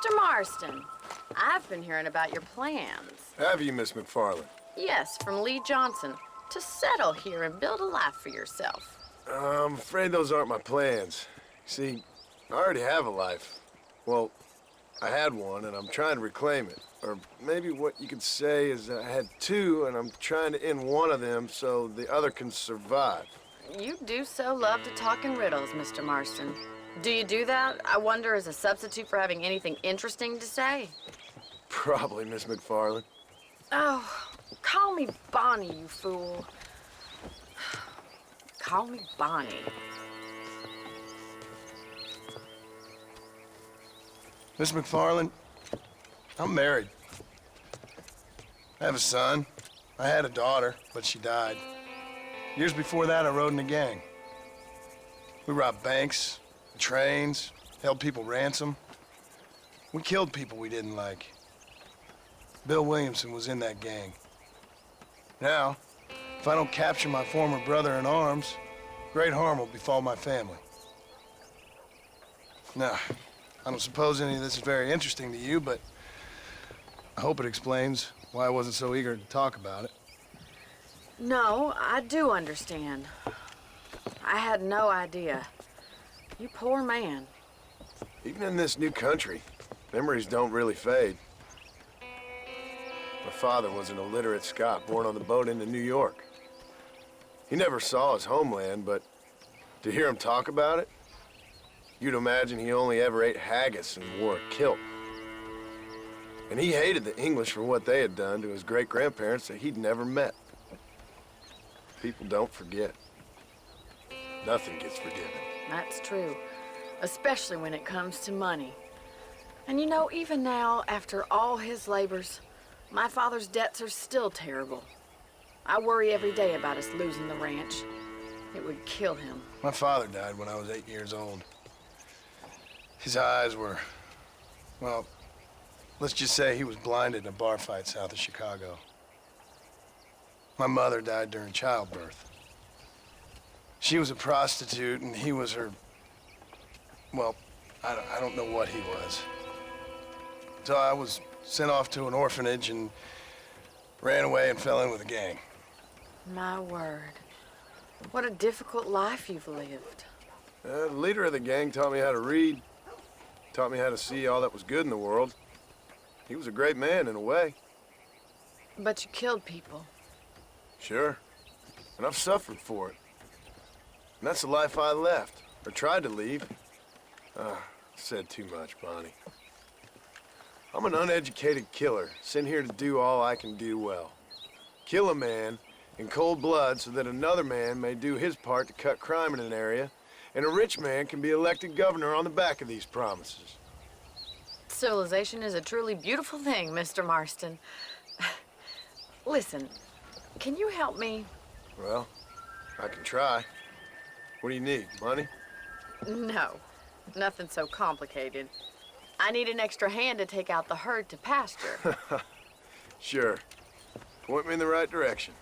Mr. Marston, I've been hearing about your plans. Have you, Miss McFarland? Yes, from Lee Johnson, to settle here and build a life for yourself. I'm afraid those aren't my plans. See, I already have a life. Well, I had one, and I'm trying to reclaim it. Or maybe what you could say is I had two, and I'm trying to end one of them so the other can survive. You do so love to talk in riddles, Mr. Marston. Do you do that, I wonder, as a substitute for having anything interesting to say? Probably, Miss McFarland. Oh, call me Bonnie, you fool. Call me Bonnie. Miss McFarland, I'm married. I have a son. I had a daughter, but she died. Years before that, I rode in a gang. We robbed banks, trains, held people ransom. We killed people we didn't like. Bill Williamson was in that gang. Now, if I don't capture my former brother in arms, great harm will befall my family. Now, I don't suppose any of this is very interesting to you, but I hope it explains why I wasn't so eager to talk about it. No, I do understand. I had no idea. You poor man. Even in this new country, memories don't really fade. My father was an illiterate Scot born on the boat into New York. He never saw his homeland, but to hear him talk about it, you'd imagine he only ever ate haggis and wore a kilt. And he hated the English for what they had done to his great-grandparents that he'd never met. People don't forget. Nothing gets forgiven. That's true, especially when it comes to money. And you know, even now, after all his labors, my father's debts are still terrible. I worry every day about us losing the ranch. It would kill him. My father died when I was 8 years old. His eyes were, well, let's just say he was blinded in a bar fight south of Chicago. My mother died during childbirth. She was a prostitute, and he was her, well, I don't know what he was. So I was sent off to an orphanage and ran away and fell in with a gang. My word. What a difficult life you've lived. The leader of the gang taught me how to read, taught me how to see all that was good in the world. He was a great man in a way. But you killed people. Sure. And I've suffered for it. And that's the life I left, or tried to leave. Said too much, Bonnie. I'm an uneducated killer, sent here to do all I can do well. Kill a man in cold blood so that another man may do his part to cut crime in an area, and a rich man can be elected governor on the back of these promises. Civilization is a truly beautiful thing, Mr. Marston. Listen, can you help me? Well, I can try. What do you need, money? No, nothing so complicated. I need an extra hand to take out the herd to pasture. Sure. Point me in the right direction.